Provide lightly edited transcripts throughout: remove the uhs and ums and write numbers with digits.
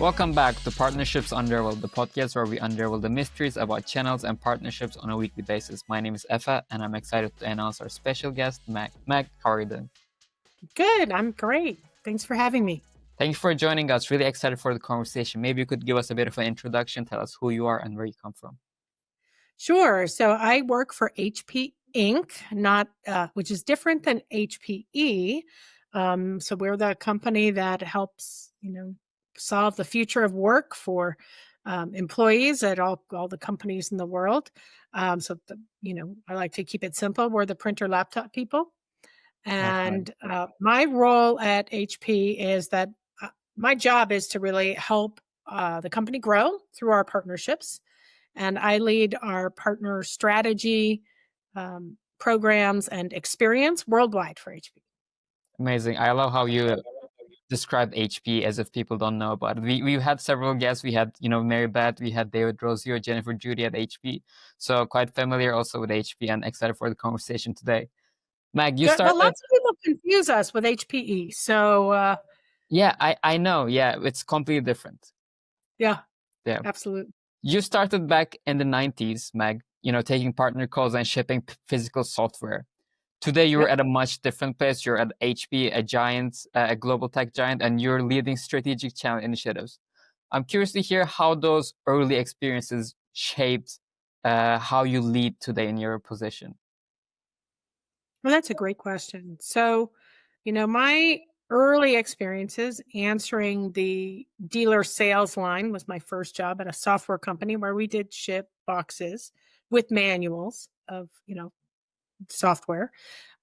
Welcome back to Partnerships Unraveled, the podcast where we unravel the mysteries about channels and partnerships on a weekly basis. My name is Efa, and I'm excited to announce our special guest, Meg. Meg, how are you doing? Good. I'm great. Thanks for having me. Thank you for joining us. Really excited for the conversation. Maybe you could give us a bit of an introduction, tell us who you are and where you come from. Sure. So I work for HP Inc., which is different than HPE. So we're the company that helps, solve the future of work for employees at all the companies in the world. I like to keep it simple. We're the printer laptop people. Okay. And my role at HP is that my job is to really help the company grow through our partnerships. And I lead our partner strategy, programs, and experience worldwide for HP. Amazing. I love how you describe HP as if people don't know about it. We've had several guests. We had, Mary Beth, we had David Rosio, Jennifer Judy at HP. So quite familiar also with HP and excited for the conversation today. Meg, you Good. started. Well, lots of people confuse us with HPE. So, Yeah, I know. Yeah, it's completely different. yeah, Yeah. absolutely. You started back in the 90s, Meg, taking partner calls and shipping physical software. Today, you're Yep. at a much different place. You're at HP, a giant, a global tech giant, and you're leading strategic channel initiatives. I'm curious to hear how those early experiences shaped how you lead today in your position. Well, that's a great question. So, my early experiences answering the dealer sales line was my first job at a software company where we did ship boxes with manuals of, software.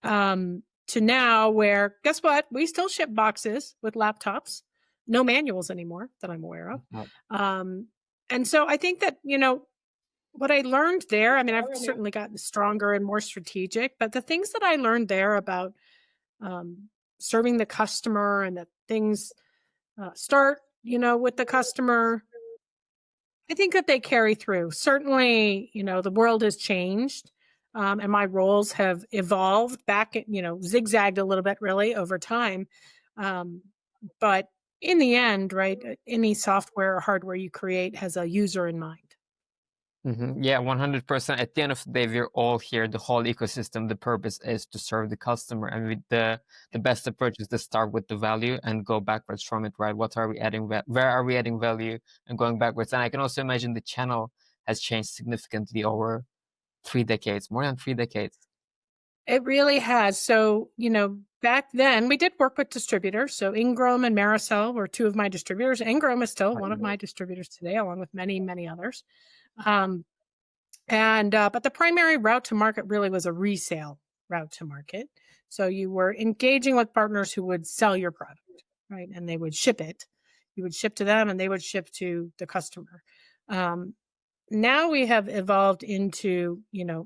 To now where, guess what? We still ship boxes with laptops, no manuals anymore that I'm aware of. Mhm. And so I think that, what I learned there, I mean, I've certainly gotten stronger and more strategic, but the things that I learned there about serving the customer and that things start, with the customer, I think that they carry through. Certainly, the world has changed. And my roles have evolved back, zigzagged a little bit really over time. Um, but in the end, right, any software or hardware you create has a user in mind. Yeah, 100%. At the end of the day, we're all here, the whole ecosystem. The purpose is to serve the customer. And the best approach is to start with the value and go backwards from it, right? What are we adding? Where are we adding value and going backwards? And I can also imagine the channel has changed significantly over 3 decades, more than 3 decades. It really has. So, back then we did work with distributors. So Ingram and Maricel were two of my distributors. Ingram is still one of my distributors today, along with many, many others. Um, but the primary route to market really was a resale route to market. So you were engaging with partners who would sell your product, right? And they would ship it. You would ship to them and they would ship to the customer. Um, Now we have evolved into,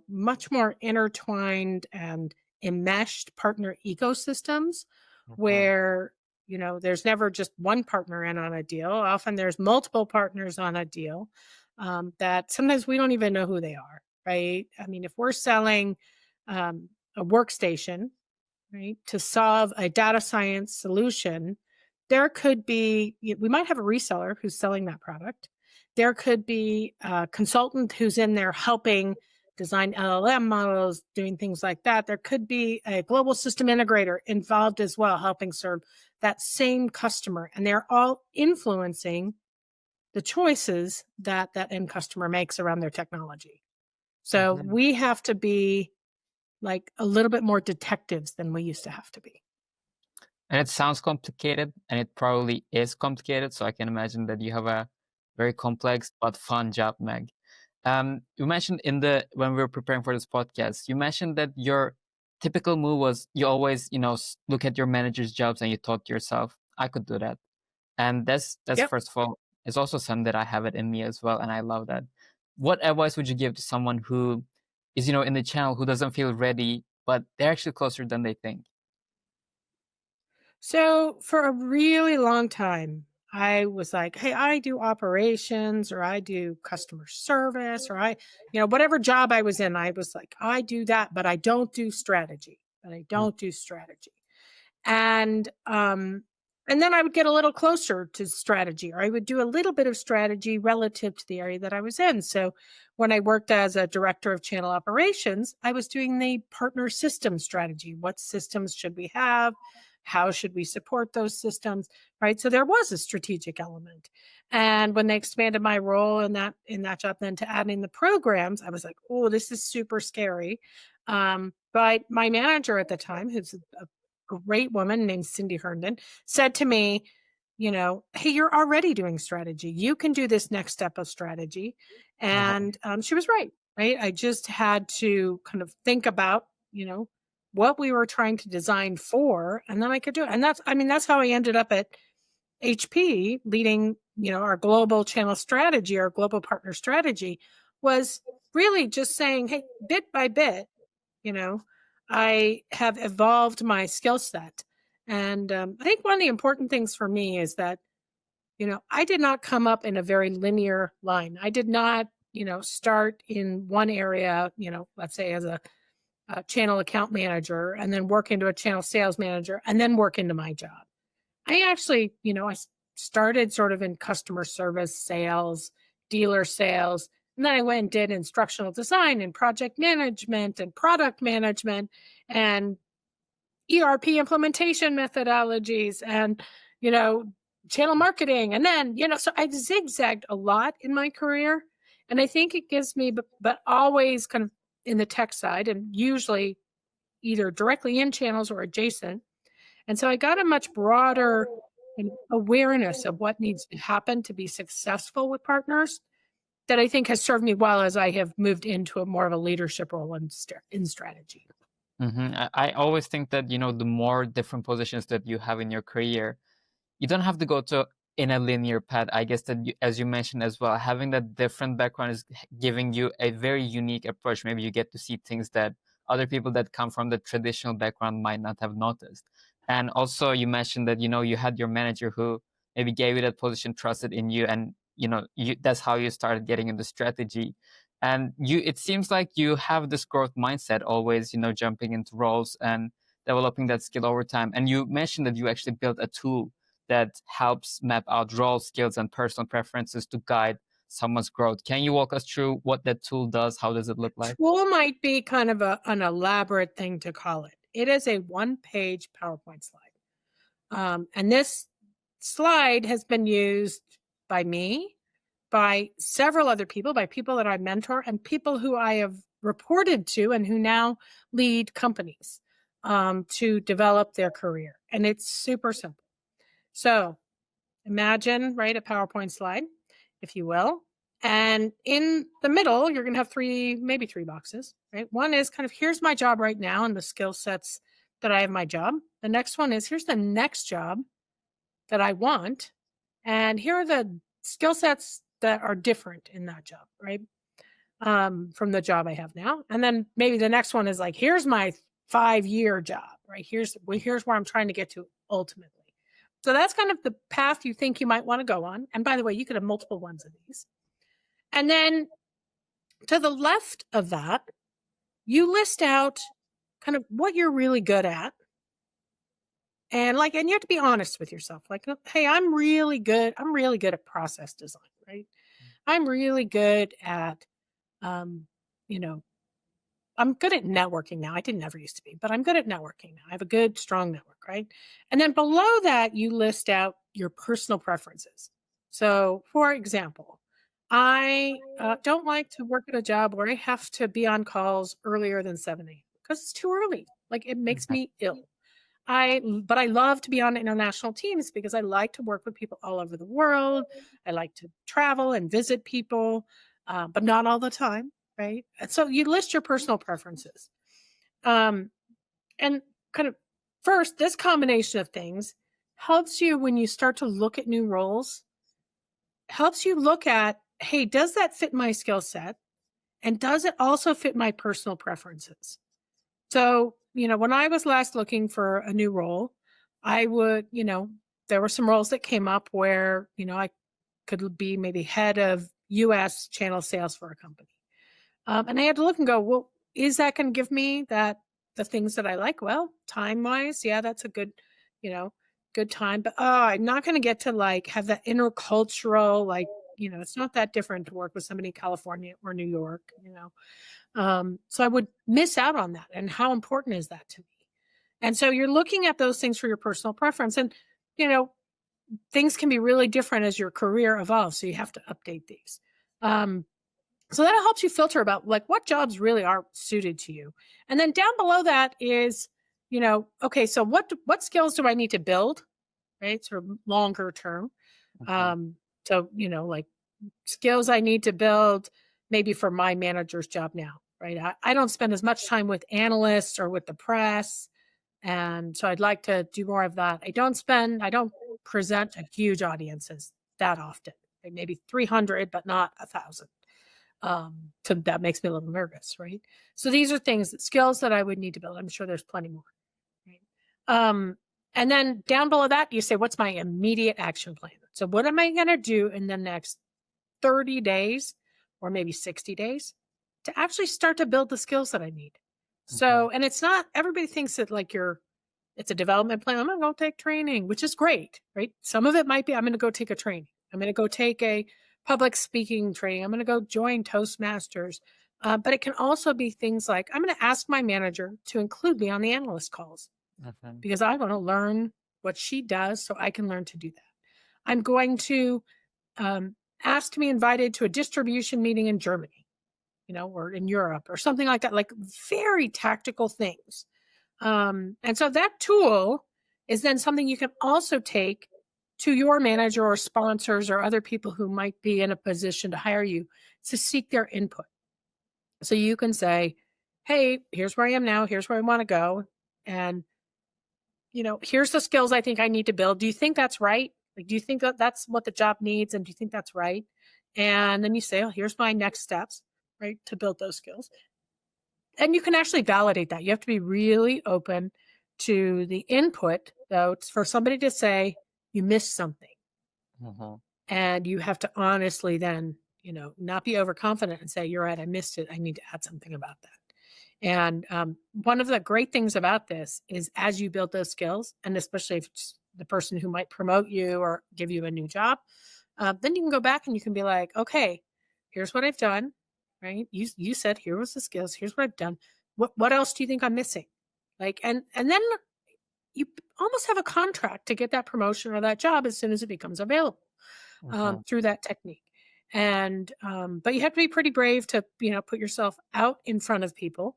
much more intertwined and enmeshed partner ecosystems Okay. where, there's never just one partner in on a deal. Often there's multiple partners on a deal that sometimes we don't even know who they are, right? I mean, if we're selling a workstation, right, to solve a data science solution, there could be, we might have a reseller who's selling that product. There could be a consultant who's in there helping design LLM models, doing things like that. There could be a global system integrator involved as well, helping serve that same customer. And they're all influencing the choices that that end customer makes around their technology. So Mhm. we have to be like a little bit more detectives than we used to have to be. And it sounds complicated, and it probably is complicated. So I can imagine that you have a very complex but fun job, Meg. You mentioned when we were preparing for this podcast, you mentioned that your typical move was you always, look at your manager's jobs and you thought to yourself, I could do that. And that's Yep. first of all, it's also something that I have it in me as well, and I love that. What advice would you give to someone who is, in the channel who doesn't feel ready, but they're actually closer than they think? So for a really long time, I was like, hey, I do operations or I do customer service or whatever job I was in, I was like, I do that, but I don't do strategy. But I Mm. don't do strategy. And And then I would get a little closer to strategy, or I would do a little bit of strategy relative to the area that I was in. So when I worked as a director of channel operations, I was doing the partner system strategy. What systems should we have? How should we support those systems? Right. So there was a strategic element. And when they expanded my role in that job then to adding the programs, I was like, oh, this is super scary. But my manager at the time, who's a great woman named Cindy Herndon, said to me, hey, you're already doing strategy. You can do this next step of strategy. Uh-huh. And she was right. Right. I just had to kind of think about, what we were trying to design for, and then I could do it. And that's how I ended up at HP leading, our global channel strategy, our global partner strategy was really just saying, hey, bit by bit, you know, I have evolved my skill set. And I think one of the important things for me is that, I did not come up in a very linear line. I did not, start in one area, let's say as a channel account manager and then work into a channel sales manager and then work into my job. I actually, started sort of in customer service sales, dealer sales, and then I went and did instructional design and project management and product management and ERP implementation methodologies and, you know, channel marketing. And then, so I zigzagged a lot in my career. And I think it gives me, but always kind of in the tech side and usually either directly in channels or adjacent. And so I got a much broader awareness of what needs to happen to be successful with partners that I think has served me well as I have moved into a more of a leadership role in strategy. I always think that, the more different positions that you have in your career, you don't have to go to in a linear path. I guess that as you mentioned as well, having that different background is giving you a very unique approach. Maybe you get to see things that other people that come from the traditional background might not have noticed. And also you mentioned that, you had your manager who maybe gave you that position, trusted in you, and that's how you started getting into strategy. And it seems like you have this growth mindset always, jumping into roles and developing that skill over time. And you mentioned that you actually built a tool that helps map out role skills and personal preferences to guide someone's growth. Can you walk us through what that tool does? How does it look like? Tool might be kind of an elaborate thing to call it. It is a one-page PowerPoint slide. And this slide has been used by me, by several other people, by people that I mentor, and people who I have reported to and who now lead companies to develop their career. And it's super simple. So imagine, right, a PowerPoint slide, if you will. And in the middle, you're going to have maybe three boxes, right? One is kind of here's my job right now and the skill sets that I have my job. The next one is here's the next job that I want. And here are the skill sets that are different in that job, right? From the job I have now. And then maybe the next one is like, here's my 5-year job, right? Here's where I'm trying to get to ultimately. So that's kind of the path you think you might want to go on. And by the way, you could have multiple ones of these. And then to the left of that, you list out kind of what you're really good at. And you have to be honest with yourself. Like, hey, I'm really good. I'm really good at process design, right? I'm really good at, um, you know, I'm good at networking now. I didn't ever used to be, but I'm good at networking now. I have a good, strong network, right? And then below that, you list out your personal preferences. So, for example, I don't like to work at a job where I have to be on calls earlier than 7 a.m. because it's too early. Like it makes Mhm. me ill. But I love to be on international teams because I like to work with people all over the world. I like to travel and visit people, but not all the time, right? And so you list your personal preferences, um, and kind of first, this combination of things helps you when you start to look at new roles. Helps you look at, hey, does that fit my skill set, and does it also fit my personal preferences? So, when I was last looking for a new role, I would, there were some roles that came up where, I could be maybe head of US channel sales for a company. And I had to look and go, well, is that going to give me the things that I like? Well, time wise, yeah, that's a good, you know. good time, but, I'm not gonna get to, like, have that intercultural, like, it's not that different to work with somebody in California or New York, so I would miss out on that, and how important is that to me? And so you're looking at those things for your personal preference, and, you know, things can be really different as your career evolves, so you have to update these. Um, so that helps you filter about, like, what jobs really are suited to you. And then down below that is, okay, so what skills do I need to build, right? Sort of longer term. Mhm. Um, so, like, skills I need to build maybe for my manager's job now, right? I don't spend as much time with analysts or with the press. And so I'd like to do more of that. I don't present to huge audiences that often, like maybe 300, but not 1,000. So that makes me a little nervous, right? So these are skills that I would need to build. I'm sure there's plenty more. Right? Um, and then down below that, you say, what's my immediate action plan? So what am I going to do in the next 30 days or maybe 60 days to actually start to build the skills that I need? Mhm. So, and it's not, everybody thinks that like it's a development plan. I'm going to go take training, which is great, right? Some of it might be, I'm going to go take a training. I'm going to go take a public speaking training. I'm going to go join Toastmasters. But it can also be things like, I'm going to ask my manager to include me on the analyst calls Mhm. because I want to learn what she does so I can learn to do that. I'm going to um, ask to be invited to a distribution meeting in Germany, or in Europe or something like that, like very tactical things. And so that tool is then something you can also take to your manager or sponsors or other people who might be in a position to hire you to seek their input. So you can say, hey, here's where I am now. Here's where I want to go. And, here's the skills I think I need to build. Do you think that's right? Like, do you think that that's what the job needs? And do you think that's right? And then you say, oh, here's my next steps, right, to build those skills. And you can actually validate that. You have to be really open to the input, though, for somebody to say you missed something. Mhm. And you have to honestly then, not be overconfident and say, you're right, I missed it. I need to add something about that. And one of the great things about this is as you build those skills, and especially if it's the person who might promote you or give you a new job, then you can go back and you can be like, okay, here's what I've done, right? You said here was the skills, here's what I've done. What else do you think I'm missing? Like, and then you almost have a contract to get that promotion or that job as soon as it becomes available Mhm. through that technique. And but you have to be pretty brave to put yourself out in front of people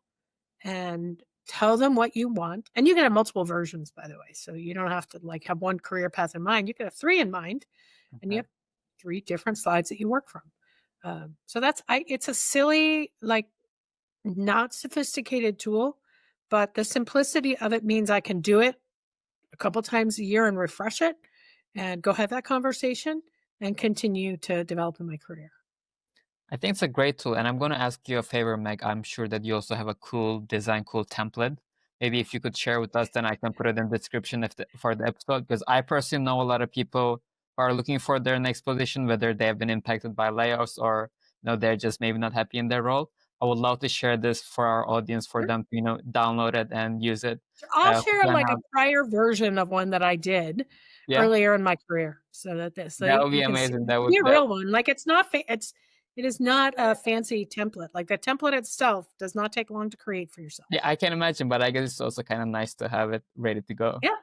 and tell them what you want. And you can have multiple versions, by the way, so you don't have to like have one career path in mind. You can have three in mind, and you Okay. have three different slides that you work from. So it's a silly, like, not sophisticated tool, but the simplicity of it means I can do it a couple times a year and refresh it and go have that conversation and continue to develop in my career. I think it's a great tool, and I'm going to ask you a favor, Meg. I'm sure that you also have a cool design, cool template. Maybe if you could share with us, then I can put it in the description for the episode. Because I personally know a lot of people who are looking for their next position, whether they have been impacted by layoffs or they're just maybe not happy in their role. I would love to share this for our audience, for Sure. them to download it and use it. I'll Who share can like a have, prior version of one that I did yeah, earlier in my career so that that would be you can see amazing. be a real one. Like, it's not it is not a fancy template. Like, the template itself does not take long to create for yourself. Yeah, I can imagine, but I guess it's also kind of nice to have it ready to go. Yeah.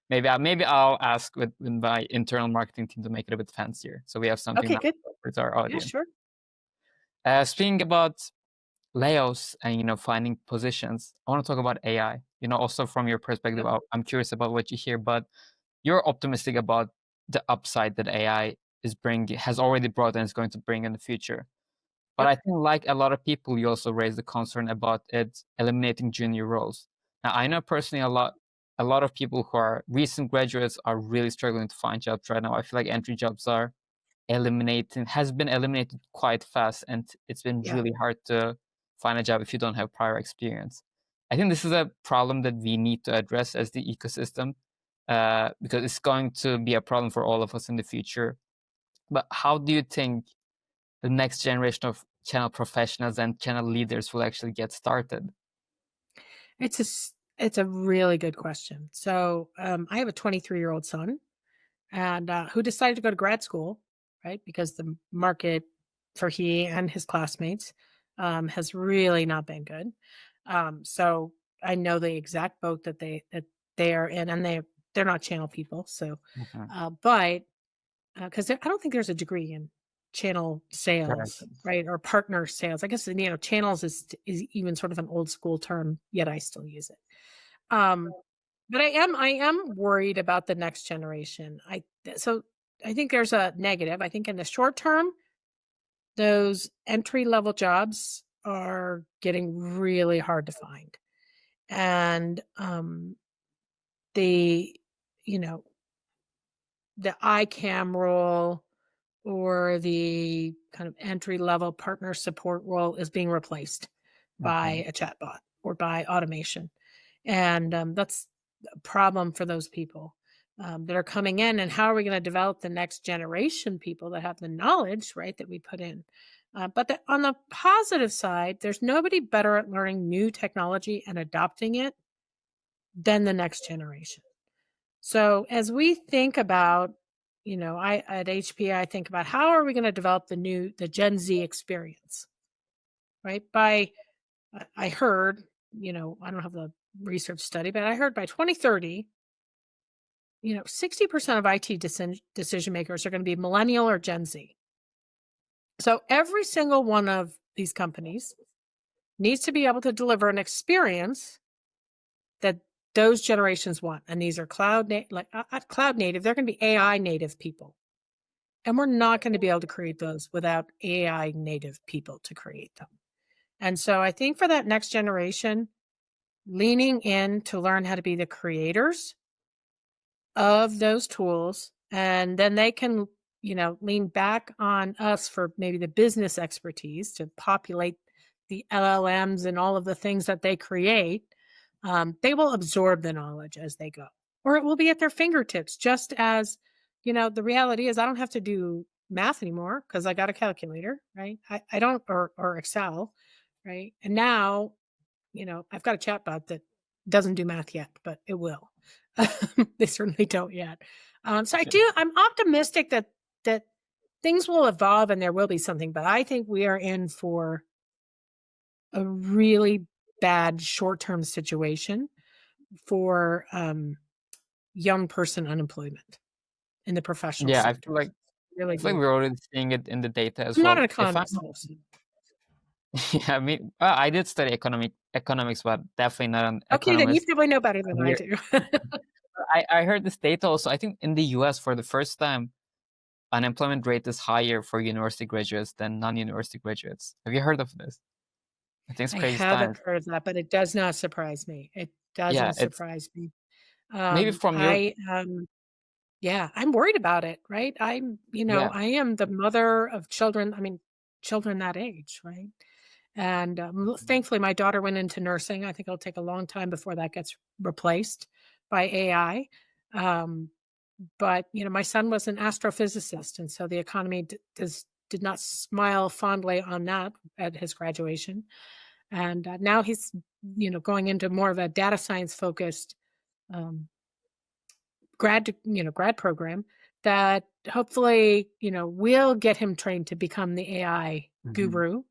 Maybe I'll ask with my internal marketing team to make it a bit fancier, so we have something Okay, now good. with our Yeah, audience. sure. Speaking about layoffs and finding positions, I want to talk about AI. Also from your perspective, Yep. I'm curious about what you hear, but you're optimistic about the upside that AI has already brought and is going to bring in the future. But Yep. I think, like a lot of people, you also raise the concern about it eliminating junior roles. Now, I know personally a lot of people who are recent graduates are really struggling to find jobs right now. I feel like entry jobs has been eliminated quite fast, and it's been Yeah. really hard to find a job if you don't have prior experience. I think this is a problem that we need to address as the ecosystem, because it's going to be a problem for all of us in the future. But how do you think the next generation of channel professionals and channel leaders will actually get started? It's a really good question. So, I have a 23-year-old son, and who decided to go to grad school, right? Because the market for he and his classmates has really not been good. So I know the exact boat that they are in, and they're not channel people. So, Mhm. but because I don't think there's a degree in channel Correct. sales, right, or partner sales. I guess channels is even sort of an old school term, yet I still use it. Um, but I am worried about the next generation. I think there's a negative. I think in the short term, those entry level jobs are getting really hard to find. And the you know, the ICAM role or the kind of entry level partner support role is being replaced by Mhm. a chatbot or by automation. And that's a problem for those people that are coming in. And how are we going to develop the next generation people that have the knowledge, right, that we put in? On the positive side, there's nobody better at learning new technology and adopting it than the next generation. So as we think about, I at HPI think about how are we going to develop the Gen Z experience, right? I heard, I don't have the research study, but I heard by 2030, 60% of IT decision makers are going to be millennial or Gen Z. So every single one of these companies needs to be able to deliver an experience that those generations want. And these are cloud native. They're going to be AI native people. And we're not going to be able to create those without AI native people to create them. And so I think for that next generation, leaning in to learn how to be the creators of those tools, and then they can, lean back on us for maybe the business expertise to populate the LLMs and all of the things that they create. They will absorb the knowledge as they go, or it will be at their fingertips. Just as, the reality is, I don't have to do math anymore because I got a calculator, right? I don't, or Excel, right? And now, I've got a chatbot that doesn't do math yet, but it will. They certainly don't yet. Okay. I'm optimistic that things will evolve and there will be something, but I think we are in for a really bad short-term situation for young person unemployment in the professional Yeah, sectors. Really I feel like do. we're already seeing it in the data as I'm not an well. If I'm economist, though. So. yeah, I mean, I did study economics, but definitely not an Okay, then you economist. probably know better than I We're do. I heard this data also. I think in the US for the first time, unemployment rate is higher for university graduates than non-university graduates. Have you heard of this? I think it's I crazy haven't times. heard that, but it does not surprise me. It Yeah, doesn't it's surprise me. maybe from your Yeah, I'm worried about it, right? yeah. I am the mother of children. I mean, children that age, right? And thankfully, my daughter went into nursing. I think it'll take a long time before that gets replaced by AI. Um, but my son was an astrophysicist, and so the economy did not smile fondly on that at his graduation. And now he's going into more of a data science focused um, grad program that hopefully will get him trained to become the AI Mhm. guru.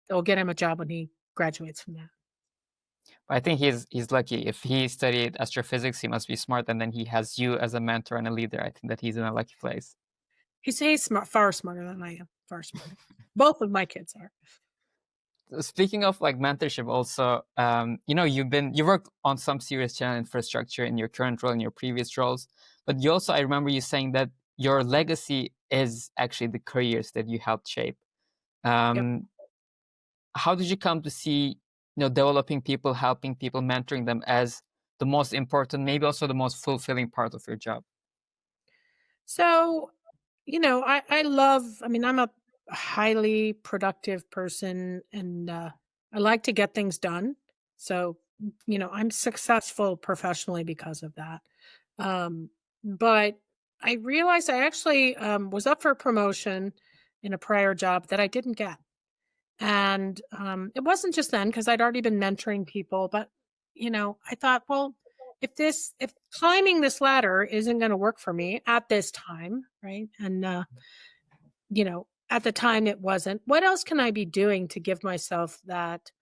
It'll get him a job when he graduates from that. I think he's lucky. If he studied astrophysics, he must be smart, and then he has you as a mentor and a leader. I think that he's in a lucky place. He's smart, far smarter than I am, far smarter. Both of my kids are. Speaking of like mentorship, also, you worked on some serious channel infrastructure in your current role and your previous roles, but you also I remember you saying that your legacy is actually the careers that you helped shape. Yep. Um, how did you come to see developing people, helping people, mentoring them as the most important, maybe also the most fulfilling part of your job? So, I love, I mean, I'm a highly productive person and I like to get things done. So, I'm successful professionally because of that. Um, but I realized I actually was up for a promotion in a prior job that I didn't get. And it wasn't just then because I'd already been mentoring people, but I thought, well, if climbing this ladder isn't going to work for me at this time, right? And at the time it wasn't. What else can I be doing to give myself that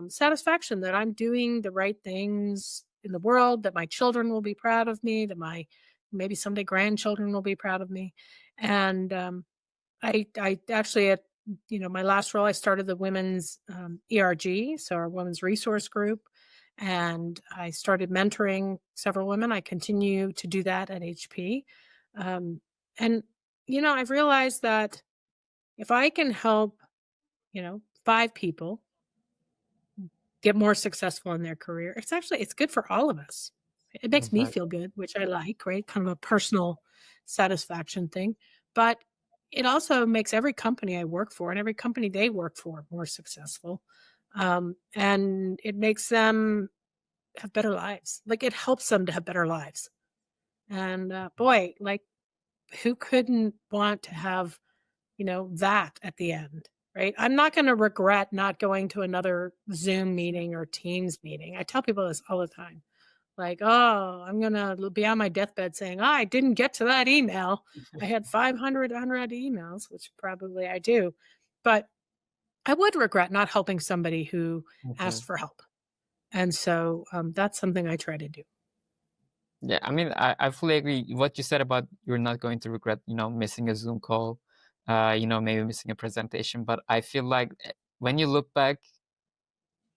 satisfaction that I'm doing the right things in the world, that my children will be proud of me, that my maybe someday grandchildren will be proud of me. And I actually at my last role, I started the women's ERG, so our women's resource group, and I started mentoring several women. I continue to do that at HP, and I've realized that if I can help 5 people get more successful in their career, it's good for all of us. It makes me feel Exactly. good, which I like, right? Kind of a personal satisfaction thing. But it also makes every company I work for and every company they work for more successful. And it makes them have better lives. Like it helps them to have better lives. And boy, like who couldn't want to have that at the end, right? I'm not going to regret not going to another Zoom meeting or Teams meeting. I tell people this all the time. Like, oh, I'm going to be on my deathbed saying, oh, I didn't get to that email. I had 500 unread emails, which probably I do. But I would regret not helping somebody who asked Mhm. for help. And so that's something I try to do. Yeah, I mean, I fully agree. What you said about you're not going to regret, missing a Zoom call, maybe missing a presentation. But I feel like when you look back,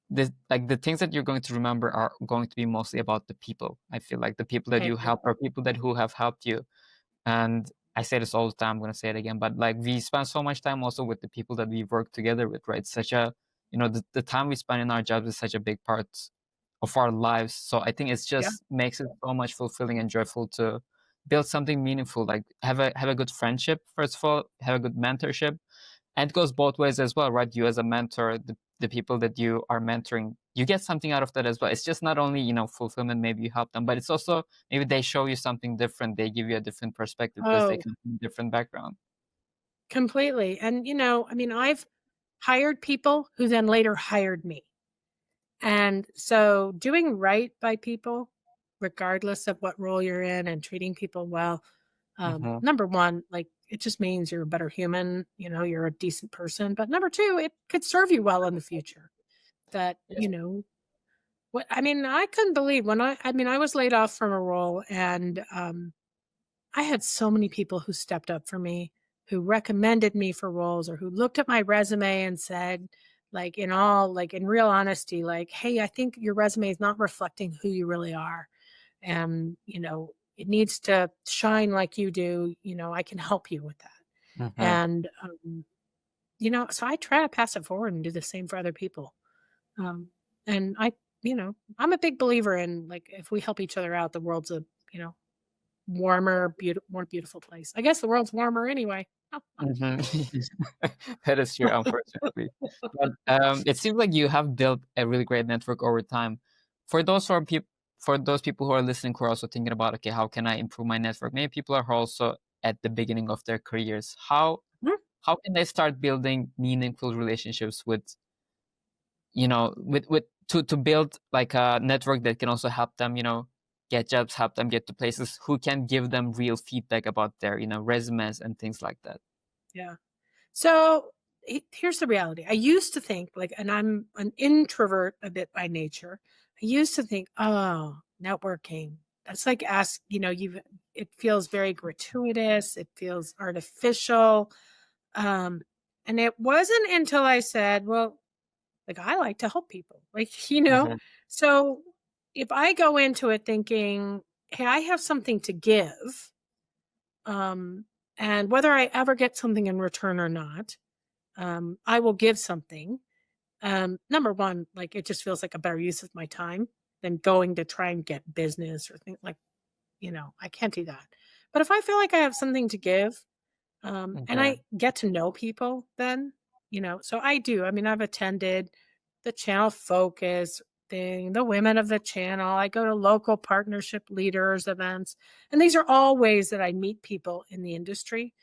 the things that you're going to remember are going to be mostly about the people. I feel like the people that I you agree. help are people that who have helped you. And I say this all the time, I'm going to say it again, but like we spend so much time also with the people that we work together with, right? Such a, the time we spend in our jobs is such a big part of our lives. So I think it's Yeah. just makes it so much fulfilling and joyful to build something meaningful, like have a good friendship, first of all, have a good mentorship. And it goes both ways as well, right? You as a mentor, the people that you are mentoring, you get something out of that as well. It's just not only, fulfillment, maybe you help them, but it's also maybe they show you something different. They give you a different perspective because they Oh, come from a different background. completely. And, I mean, I've hired people who then later hired me. And so doing right by people, regardless of what role you're in and treating people well, Hmm. number one, like it just means you're a better human, you're a decent person. But number two, it could serve you well in the future. That, Yes. what I mean, I couldn't believe when I was laid off from a role and I had so many people who stepped up for me, who recommended me for roles or who looked at my resume and said, like in real honesty, like, hey, I think your resume is not reflecting who you really are. And, it needs to shine like you do. I can help you with that. Hmm. And, so I try to pass it forward and do the same for other people. Um, and I'm a big believer in like, if we help each other out, the world's a, warmer, more beautiful place. I guess the world's warmer anyway. Hmm. That is true, unfortunately. But it seems like you have built a really great network over time. For those who are peop for those people who are listening who are also thinking about, okay, how can I improve my network? Maybe people are also at the beginning of their careers. Mhm. How can they start building meaningful relationships with, with to build like a network that can also help them, get jobs, help them get to places, who can give them real feedback about their, resumes and things like that. Yeah. So here's the reality. I used to think like, and I'm an introvert a bit by nature. I used to think, oh, networking. That's like ask, it feels very gratuitous. It feels artificial. Um, and it wasn't until I said, well, like I like to help people. Like, Mhm, so if I go into it thinking, hey, I have something to give, um, and whether I ever get something in return or not, I will give something. Number one, like it just feels like a better use of my time than going to try and get business or things like, I can't do that. But if I feel like I have something to give, and mhm, I get to know people then, so I do. I mean, I've attended the channel focus thing, the women of the channel. I go to local partnership leaders events. And these are all ways that I meet people in the industry.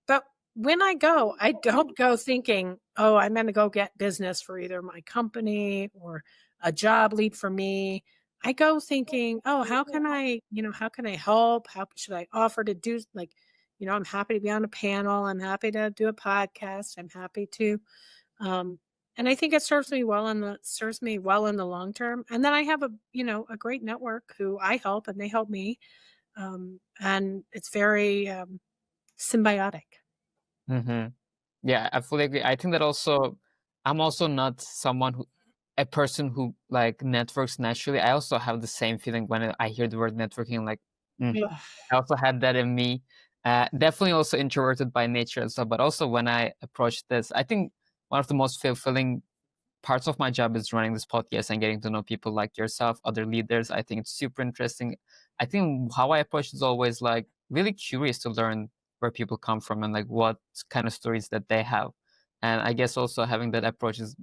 But when I go, I don't go thinking, oh, I'm going to go get business for either my company or a job lead for me, I go thinking, oh, how can I, how can I help? How should I offer to do, like, I'm happy to be on a panel. I'm happy to do a podcast. I'm happy to, um, and I think it serves me well in the long term. And then I have a great network who I help and they help me. And it's very, symbiotic. Mm-hmm. Yeah, I fully agree. I think that also, I'm also not a person who like networks naturally. I also have the same feeling when I hear the word networking, like, mm. Ugh. I also had that in me. Definitely also introverted by nature and stuff, but also when I approached this, I think one of the most fulfilling parts of my job is running this podcast and getting to know people like yourself, other leaders. I think it's super interesting. I think how I approach it is always like really curious to learn where people come from and like what kind of stories that they have. And I guess also having that approach is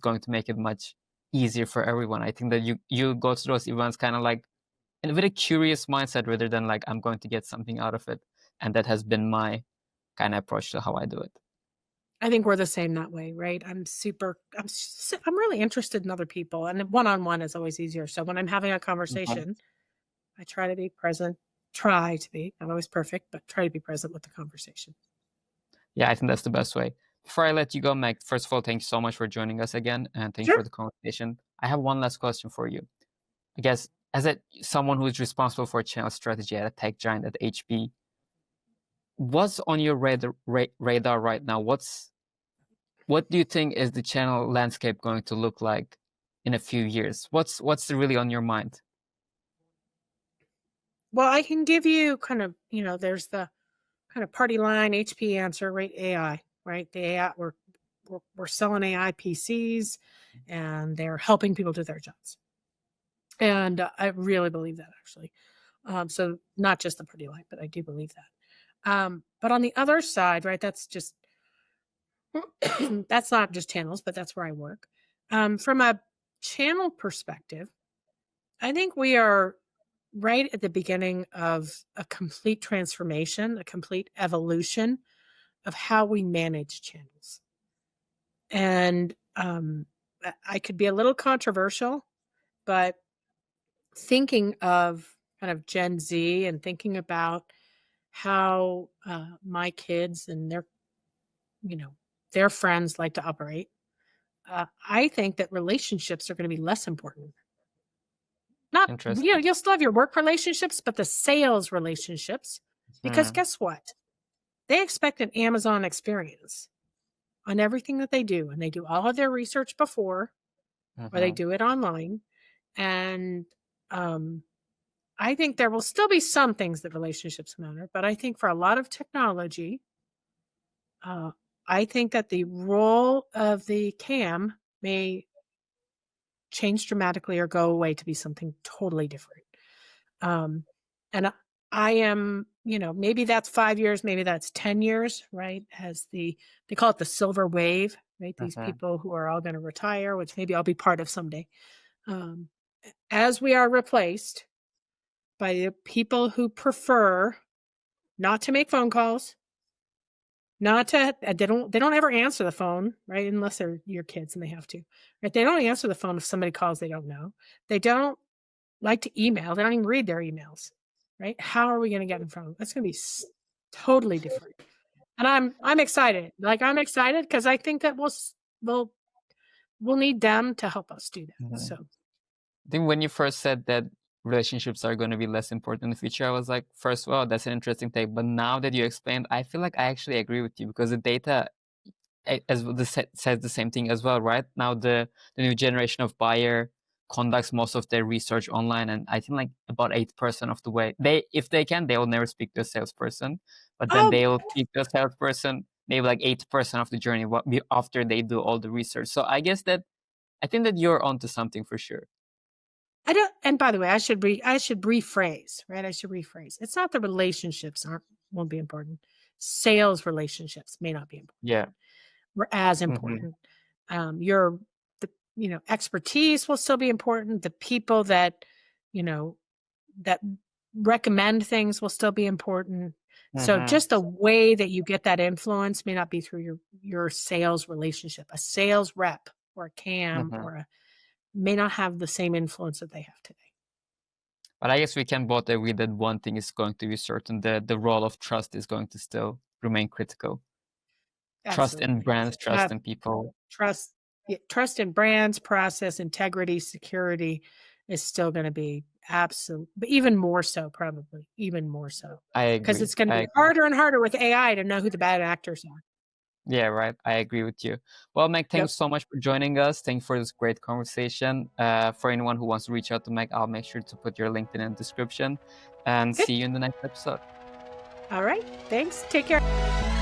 going to make it much easier for everyone. I think that you go to those events kind of like and with a curious mindset rather than like I'm going to get something out of it. And that has been my kind of approach to how I do it. I think we're the same that way, right? I'm really interested in other people, and one-on-one is always easier. So when I'm having a Mhm. conversation, I try to be present, try to be, not always perfect, but try to be present with the conversation. Yeah, I think that's the best way. Before I let you go, Meg, first of all, thank you so much for joining us again, and thank you for Sure. the conversation. I have one last question for you. I guess someone who is responsible for channel strategy at a tech giant at HP, what's on your radar right now? What do you think is the channel landscape going to look like in a few years? What's really on your mind? Well, I can give you kind of, there's the kind of party line HP answer, right? AI, right? The AI, we're selling AI PCs, and they're helping people do their jobs. And I really believe that, actually. So not just the pretty line, but I do believe that. But on the other side, right, that's just that's not just channels, but that's where I work. From a channel perspective, I think we are right at the beginning of a complete transformation, a complete evolution of how we manage channels. And I could be a little controversial, but thinking of kind of Gen Z and thinking about how my kids and you know, their friends like to operate, I think that relationships are going to be less important. Not, Interesting. you'll still have your work relationships, but the sales relationships, because Hmm. guess what? They expect an Amazon experience on everything that they do. And they do all of their research before, or they Hmm. do it online. And um, I think there will still be some things that relationships matter, but I think for a lot of technology, uh, I think that the role of the CAM may change dramatically or go away to be something totally different. Um, and I am, maybe that's 5 years, maybe that's 10 years, right? They call it the silver wave, right? These Hmm. people who are all going to retire, which maybe I'll be part of someday. Um, as we are replaced by the people who prefer not to make phone calls, not to, they don't ever answer the phone, right? Unless they're your kids and they have to, right? They don't answer the phone if somebody calls they don't know. They don't like to email. They don't even read their emails, right? How are we going to get in front of them? That's going to be totally different. And I'm excited. Like, I'm excited because I think that we'll we'll need them to help us do that. Hmm. So, I think when you first said that relationships are going to be less important in the future, I was like, first of all, that's an interesting take. But now that you explained, I feel like I actually agree with you because the data says the same thing as well, right? Now the new generation of buyer conducts most of their research online, and I think like about 8% of the way if they can, they will never speak to a salesperson, but then oh, they'll speak to a salesperson maybe like 8% of the journey after they do all the research. So I think that you're onto something for sure. I don't. And by the way, I should rephrase, right? I should rephrase. It's not the relationships won't be important. Sales relationships may not be important. Yeah. Or as Hmm. important. Your the expertise will still be important. The people you know that recommend things will still be important. So Hmm. just the way that you get that influence may not be through your sales relationship. A sales rep or a CAM Hmm. or may not have the same influence that they have today. But I guess we can both agree that one thing is going to be certain, the role of trust is going to still remain critical. Trust in Absolutely. brands, trust in people. Trust, yeah, trust in brands, process, integrity, security is still going to be absolute, but even more so, probably even more so, I because agree. it's going to I be agree. harder and harder with AI to know who the bad actors are. Yeah, right. I agree with you. Well, Meg, Yep. thanks so much for joining us. Thanks for this great conversation. For anyone who wants to reach out to Meg, I'll make sure to put your LinkedIn in the description. And Good. see you in the next episode. All right. Thanks. Take care.